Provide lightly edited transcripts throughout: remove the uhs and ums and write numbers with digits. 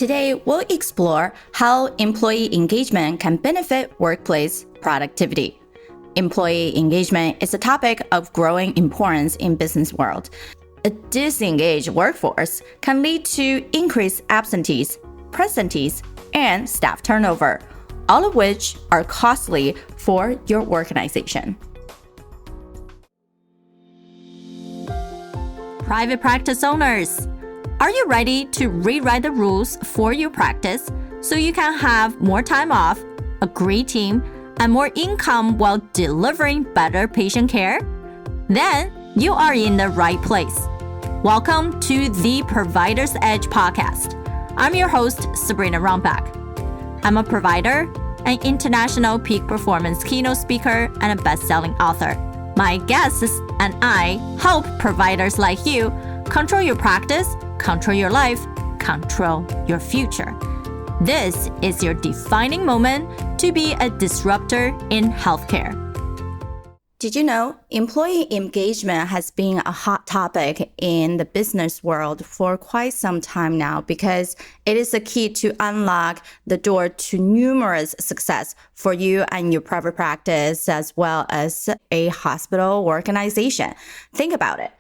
Today, we'll explore how employee engagement can benefit workplace productivity. Employee engagement is a topic of growing importance in business world. A disengaged workforce can lead to increased absentees, presentees, and staff turnover, all of which are costly for your organization. Private practice owners, are you ready to rewrite the rules for your practice so you can have more time off, a great team, and more income while delivering better patient care? Then you are in the right place. Welcome to the Provider's Edge podcast. I'm your host, Sabrina Runbeck. I'm a provider, an international peak performance keynote speaker, and a best-selling author. My guests and I help providers like you control your practice, control your life, control your future. This is your defining moment to be a disruptor in healthcare. Did you know employee engagement has been a hot topic in the business world for quite some time now because it is a key to unlock the door to numerous success for you and your private practice as well as a hospital organization. Think about it.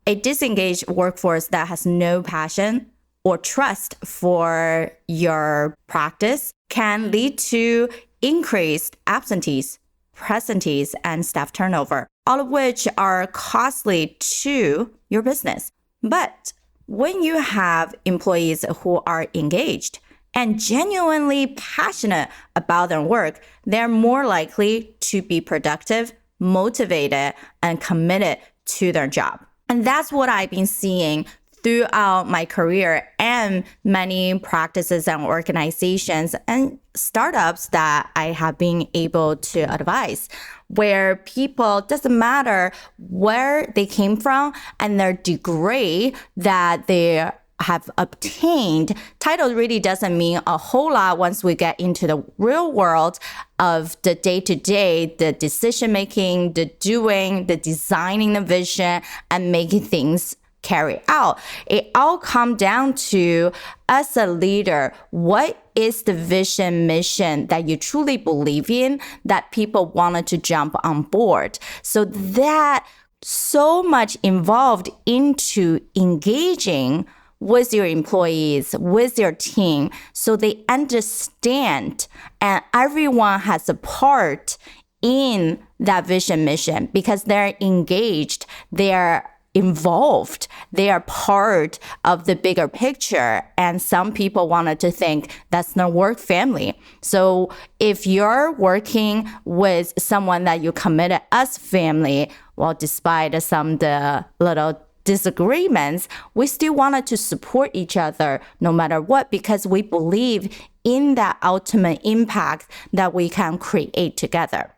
A disengaged workforce that has no passion or trust for your practice can lead to increased absentees, presentees, and staff turnover, all of which are costly to your business. But when you have employees who are engaged and genuinely passionate about their work, they're more likely to be productive, motivated, and committed to their job. And that's what I've been seeing throughout my career and many practices and organizations and startups that I have been able to advise, where people, doesn't matter where they came from and their degree that they have obtained, title really doesn't mean a whole lot once we get into the real world of the day-to-day, the decision-making, the doing, the designing the vision, and making things carry out. It all comes down to, as a leader, what is the vision, mission that you truly believe in that people wanted to jump on board? So that so much involved into engaging with your employees, with your team, so they understand and everyone has a part in that vision mission because they're engaged, they're involved, they are part of the bigger picture. And some people wanted to think that's not work family. So if you're working with someone that you committed as family, well, despite some of the little disagreements, we still wanted to support each other no matter what because we believe in that ultimate impact that we can create together.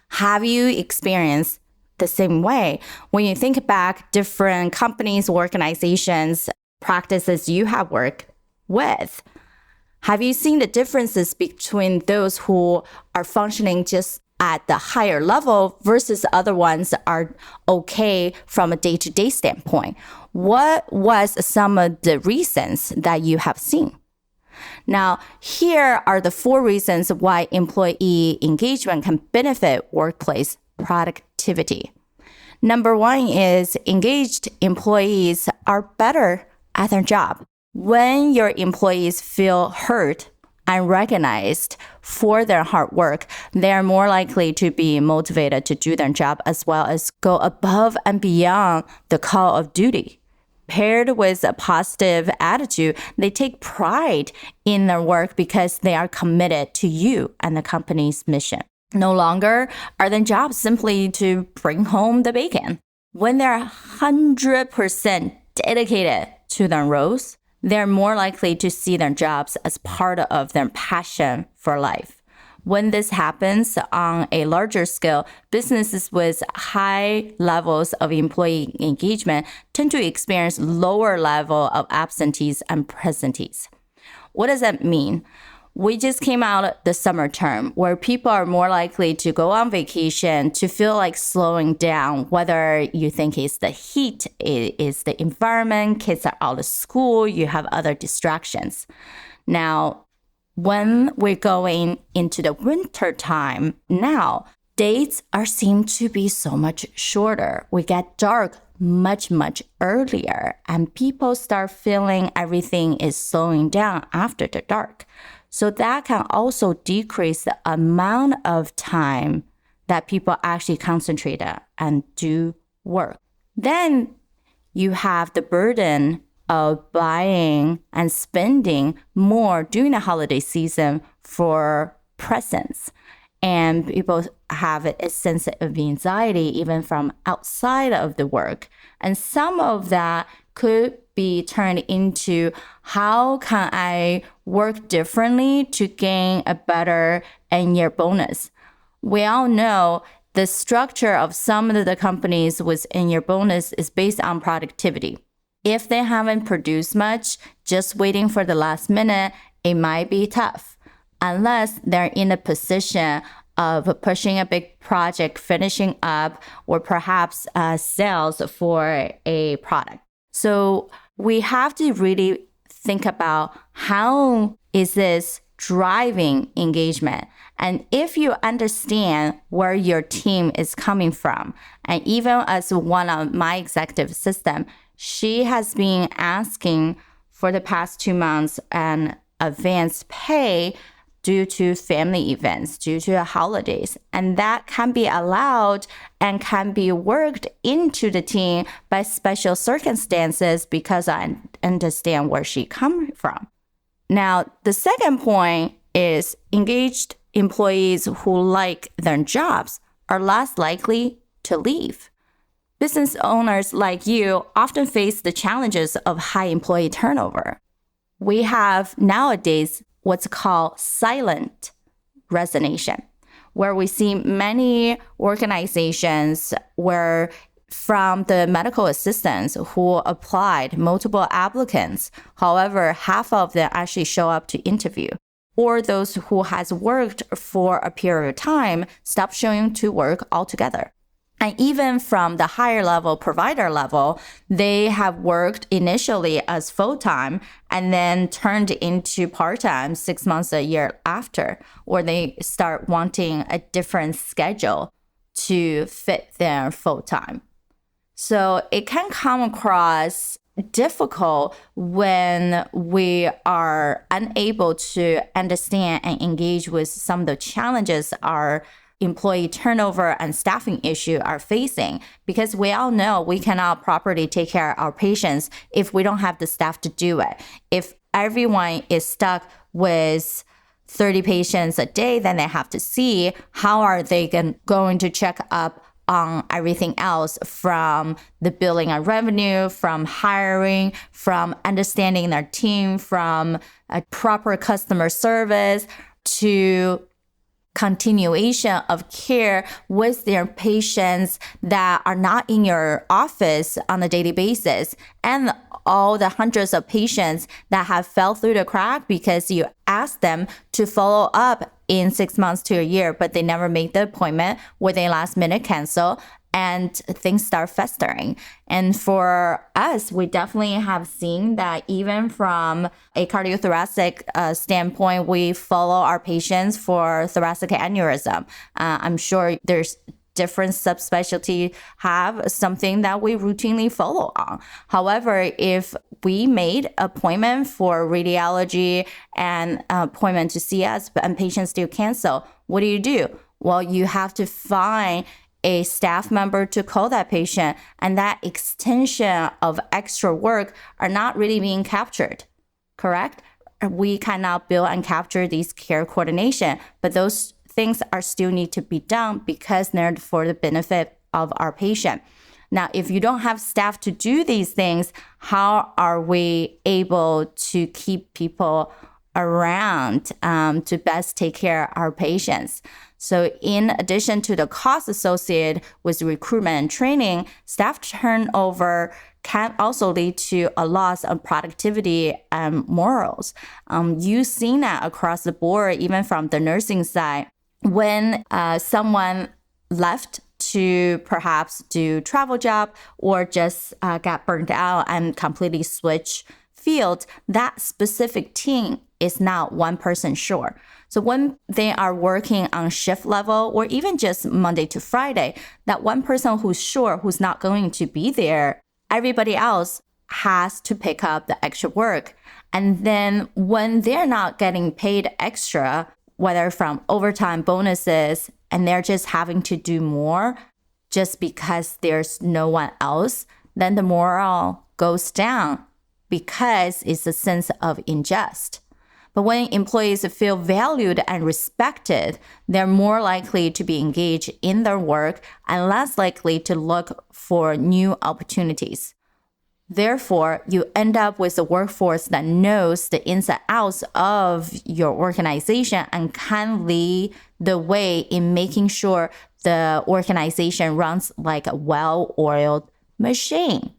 Have you experienced the same way? When you think back different companies, organizations, practices you have worked with, have you seen the differences between those who are functioning just at the higher level versus other ones that are okay from a day-to-day standpoint? What was some of the reasons that you have seen? Now, here are the 4 reasons why employee engagement can benefit workplace productivity. Number 1 is engaged employees are better at their job. When your employees feel heard and recognized for their hard work, they are more likely to be motivated to do their job as well as go above and beyond the call of duty. Paired with a positive attitude, they take pride in their work because they are committed to you and the company's mission. No longer are their jobs simply to bring home the bacon. When they're 100% dedicated to their roles, they're more likely to see their jobs as part of their passion for life. When this happens on a larger scale, businesses with high levels of employee engagement tend to experience lower level of absentees and presentees. What does that mean? we just came out the summer term where people are more likely to go on vacation, to feel like slowing down, whether you think it's the heat, it is the environment, kids are out of school, you have other distractions. Now, when we're going into the winter time now, days seem to be so much shorter. We get dark much earlier, and people start feeling everything is slowing down after the dark. So that can also decrease the amount of time that people actually concentrate and do work. Then you have the burden of buying and spending more during the holiday season for presents. And people have a sense of anxiety even from outside of the work. And some of that could be turned into, how can I work differently to gain a better end-year bonus? We all know the structure of some of the companies with end-year bonus is based on productivity. If they haven't produced much, just waiting for the last minute, it might be tough. Unless they're in a position of pushing a big project, finishing up, or perhaps sales for a product. So we have to really think about, how is this driving engagement? And if you understand where your team is coming from, and even as one of my executive assistant, she has been asking for the past 2 months an advance pay due to family events, due to holidays. And that can be allowed and can be worked into the team by special circumstances, because I understand where she comes from. Now, the second point is, engaged employees who like their jobs are less likely to leave. Business owners like you often face the challenges of high employee turnover. We have nowadays what's called silent resignation, where we see many organizations where, from the medical assistants who applied, multiple applicants, however, half of them actually show up to interview, or those who has worked for a period of time stop showing to work altogether. And even from the higher level provider level, they have worked initially as full-time and then turned into part-time 6 months, a year after, or they start wanting a different schedule to fit their full-time. So it can come across difficult when we are unable to understand and engage with some of the challenges our employee turnover and staffing issue are facing, because we all know we cannot properly take care of our patients if we don't have the staff to do it. If everyone is stuck with 30 patients a day, then they have to see how are they going to check up on everything else, from the billing and revenue, from hiring, from understanding their team, from a proper customer service, to continuation of care with their patients that are not in your office on a daily basis, and all the hundreds of patients that have fell through the crack because you asked them to follow up in 6 months to a year, but they never make the appointment, or they last minute cancel, and things start festering. And for us, we definitely have seen that even from a cardiothoracic standpoint, we follow our patients for thoracic aneurysm. I'm sure there's different subspecialty have something that we routinely follow on. However, if we made appointment for radiology and appointment to see us, and patients still cancel, what do? Well, you have to find a staff member to call that patient, and that extension of extra work are not really being captured, correct? We cannot bill and capture these care coordination, but those things are still need to be done because they're for the benefit of our patient. Now, if you don't have staff to do these things, how are we able to keep people around to best take care of our patients? So in addition to the cost associated with recruitment and training, staff turnover can also lead to a loss of productivity and morals. You've seen that across the board, even from the nursing side. When someone left to perhaps do travel job or just got burnt out and completely switch field, that specific team is not one person short. So when they are working on shift level or even just Monday to Friday, that one person who's short, who's not going to be there, everybody else has to pick up the extra work. And then when they're not getting paid extra, whether from overtime bonuses, and they're just having to do more just because there's no one else, then the morale goes down because it's a sense of injustice. But when employees feel valued and respected, they're more likely to be engaged in their work and less likely to look for new opportunities. Therefore, you end up with a workforce that knows the ins and outs of your organization and can lead the way in making sure the organization runs like a well-oiled machine.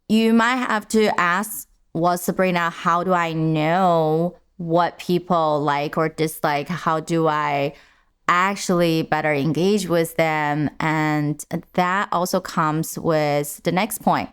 You might have to ask, well, Sabrina, how do I know what people like or dislike? How do I actually better engage with them? And that also comes with the next point.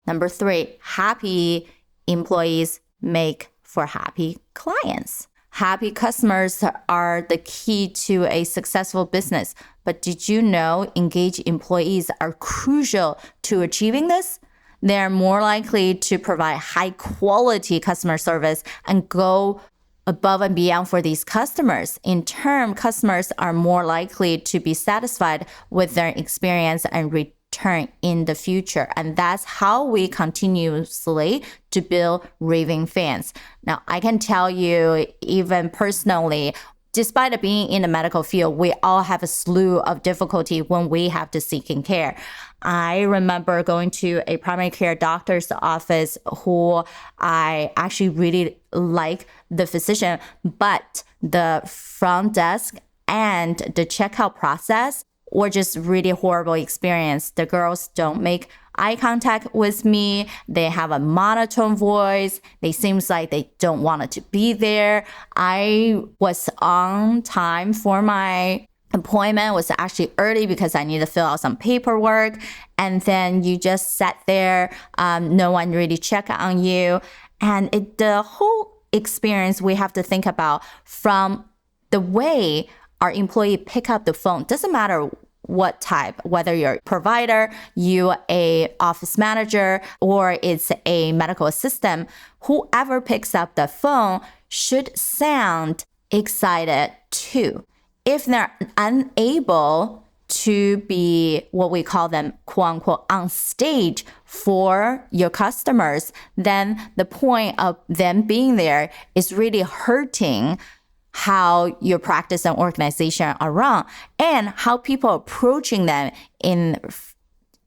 Number 3, happy employees make for happy clients. Happy customers are the key to a successful business. But did you know engaged employees are crucial to achieving this? They're more likely to provide high quality customer service and go above and beyond for these customers. In turn, customers are more likely to be satisfied with their experience and return in the future. And that's how we continuously to build raving fans. Now, I can tell you, even personally, despite being in the medical field, we all have a slew of difficulty when we have to seek in care. I remember going to a primary care doctor's office who I actually really like the physician, but the front desk and the checkout process were just really horrible experience. The girls don't make eye contact with me. They have a monotone voice. They seems like they don't want it to be there. I was on time for my appointment, was actually early because I need to fill out some paperwork. And then you just sat there. No one really checked on you. And the whole experience we have to think about from the way our employee pick up the phone. Doesn't matter what type, whether you're a provider, you a office manager, or it's a medical assistant, whoever picks up the phone should sound excited too. If they're unable to be what we call them, quote unquote, on stage for your customers, then the point of them being there is really hurting how your practice and organization are run and how people are approaching them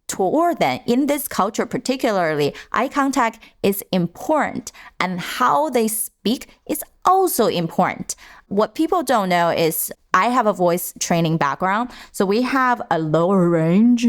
toward them. In this culture particularly, eye contact is important and how they speak is also important. What people don't know is I have a voice training background. So we have a lower range,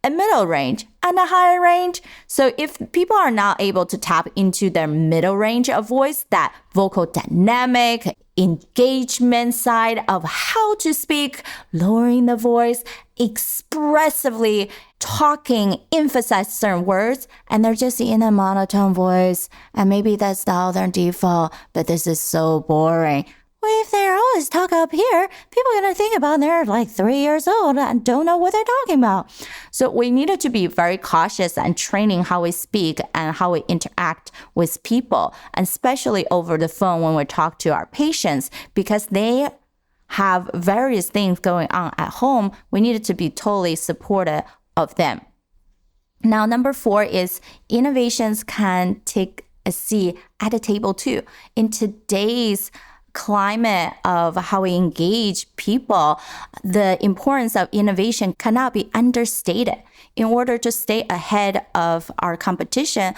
a middle range, and a higher range. So if people are not able to tap into their middle range of voice, that vocal dynamic, engagement side of how to speak, lowering the voice, expressively talking, emphasize certain words, and they're just in a monotone voice. And maybe that's now their default, but this is so boring. Well, if they're always talk up here, people are going to think about they're like 3 years old and don't know what they're talking about. So we needed to be very cautious and training how we speak and how we interact with people, and especially over the phone when we talk to our patients, because they have various things going on at home. We needed to be totally supportive of them. Now, number 4 is innovations can take a seat at the table too. In today's climate of how we engage people, the importance of innovation cannot be understated. In order to stay ahead of our competition,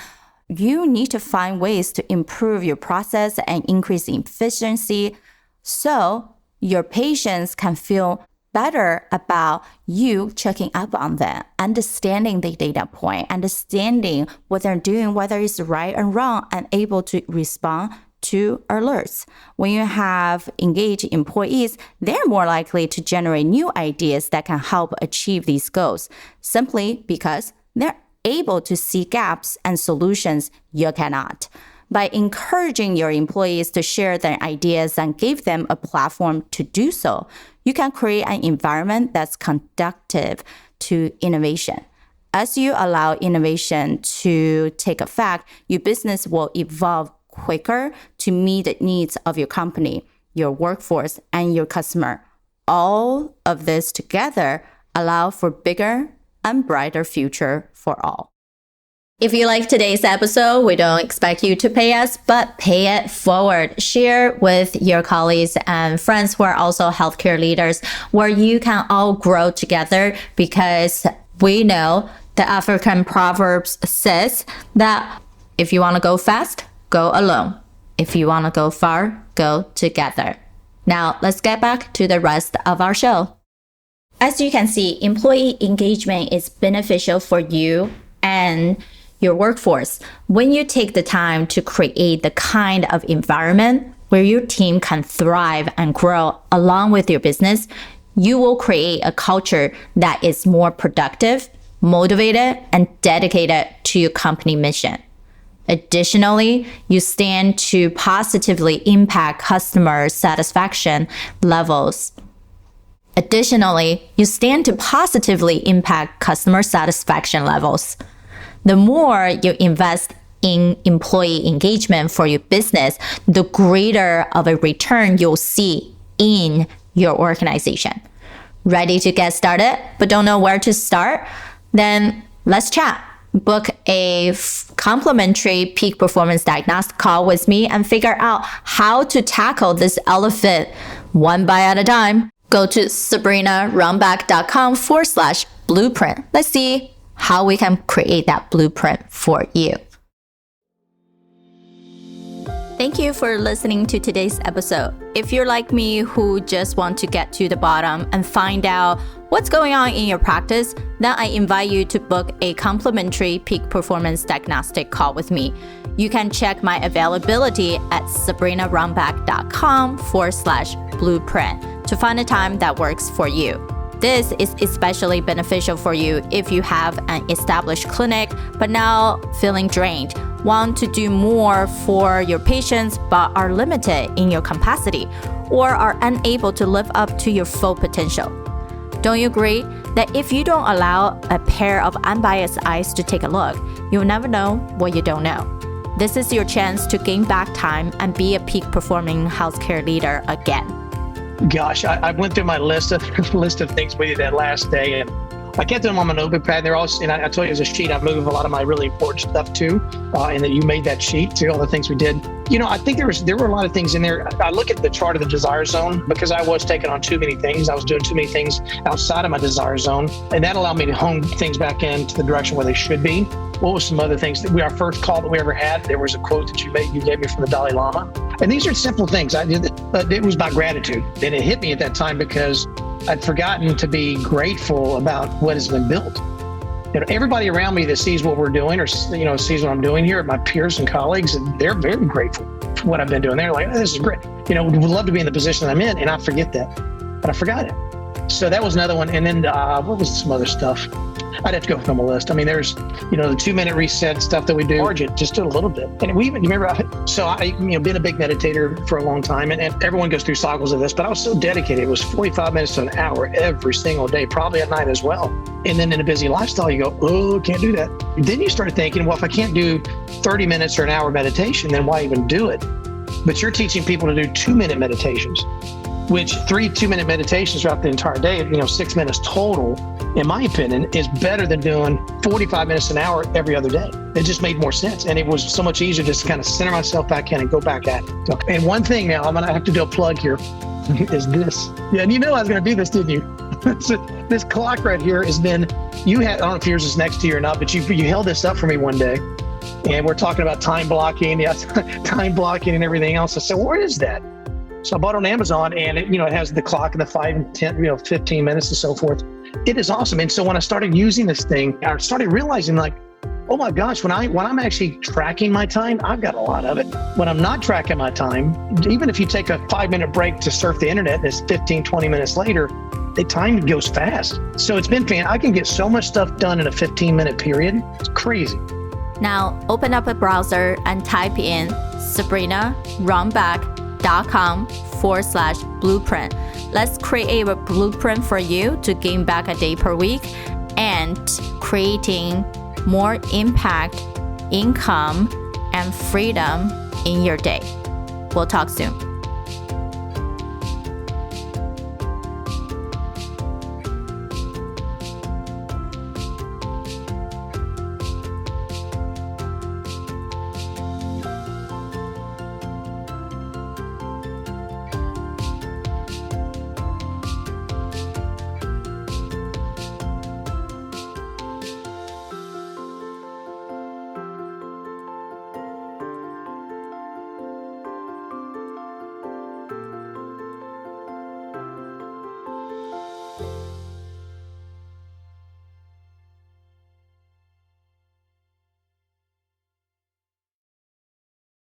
you need to find ways to improve your process and increase efficiency so your patients can feel better about you checking up on them, understanding the data point, understanding what they're doing, whether it's right or wrong, and able to respond to alerts. When you have engaged employees, they're more likely to generate new ideas that can help achieve these goals, simply because they're able to see gaps and solutions you cannot. By encouraging your employees to share their ideas and give them a platform to do so, you can create an environment that's conducive to innovation. As you allow innovation to take effect, your business will evolve quicker to meet the needs of your company, your workforce, and your customer. All of this together allow for bigger and brighter future for all. If you like today's episode, we don't expect you to pay us, but pay it forward. Share with your colleagues and friends who are also healthcare leaders, where you can all grow together, because we know the African proverbs says that if you want to go fast, go alone. If you want to go far, go together. Now, let's get back to the rest of our show. As you can see, employee engagement is beneficial for you and your workforce when you take the time to create the kind of environment where your team can thrive and grow along with your business. You will create a culture that is more productive, motivated, and dedicated to your company mission. Additionally, you stand to positively impact customer satisfaction levels. The more you invest in employee engagement for your business, the greater of a return you'll see in your organization. Ready to get started, but don't know where to start? Then let's chat. Book a complimentary peak performance diagnostic call with me and figure out how to tackle this elephant one bite at a time. Go to sabrinarunbeck.com/blueprint. Let's see how we can create that blueprint for you. Thank you for listening to today's episode. If you're like me who just want to get to the bottom and find out what's going on in your practice, then I invite you to book a complimentary peak performance diagnostic call with me. You can check my availability at sabrinarunbeck.com/blueprint to find a time that works for you. This is especially beneficial for you if you have an established clinic but now feeling drained, want to do more for your patients but are limited in your capacity, or are unable to live up to your full potential. Don't you agree that if you don't allow a pair of unbiased eyes to take a look, you'll never know what you don't know? This is your chance to gain back time and be a peak performing healthcare leader again. Gosh, I went through my list of things we did that last day, and I kept them on my notepad. And they're all, and I told you, as a sheet I move a lot of my really important stuff to, and that you made that sheet to all the things we did. You know, I think there were a lot of things in there. I look at the chart of the desire zone because I was taking on too many things. I was doing too many things outside of my desire zone, and that allowed me to hone things back into the direction where they should be. What was some other things? Our first call that we ever had, there was a quote that you gave me from the Dalai Lama. And these are simple things. It was about gratitude. And it hit me at that time because I'd forgotten to be grateful about what has been built. You know, everybody around me that sees what we're doing or, sees what I'm doing here, my peers and colleagues, and they're very grateful for what I've been doing. They're like, oh, this is great. Would love to be in the position I'm in. And I forget that, but I forgot it. So that was another one. And then what was some other stuff? I'd have to go through my list. I mean, there's, the 2-minute reset stuff that we do, just a little bit. And we even, remember, been a big meditator for a long time, and everyone goes through cycles of this, but I was so dedicated. It was 45 minutes to an hour every single day, probably at night as well. And then in a busy lifestyle, you go, oh, can't do that. Then you start thinking, well, if I can't do 30 minutes or an hour meditation, then why even do it? But you're teaching people to do 2-minute meditations, which 3 2-minute meditations throughout the entire day, 6 minutes total, in my opinion, is better than doing 45 minutes an hour every other day. It just made more sense. And it was so much easier just to kind of center myself back in and go back at it. So, and one thing now, I'm going to have to do a plug here, is this. Yeah, and I was going to do this, didn't you? So this clock right here has been, I don't know if yours is next to you or not, but you held this up for me one day. And we're talking about time blocking, time blocking and everything else. I said, what is that? So I bought it on Amazon, and it has the clock and the 5 and 10, 15 minutes and so forth. It is awesome. And so when I started using this thing, I started realizing like, oh my gosh, when I'm actually tracking my time, I've got a lot of it. When I'm not tracking my time, even if you take a 5-minute break to surf the internet, and it's 15, 20 minutes later, the time goes fast. So it's been I can get so much stuff done in a 15-minute period. It's crazy. Now open up a browser and type in sabrinarunbeck.com/blueprint. Let's create a blueprint for you to gain back a day per week and creating more impact, income, and freedom in your day. We'll talk soon.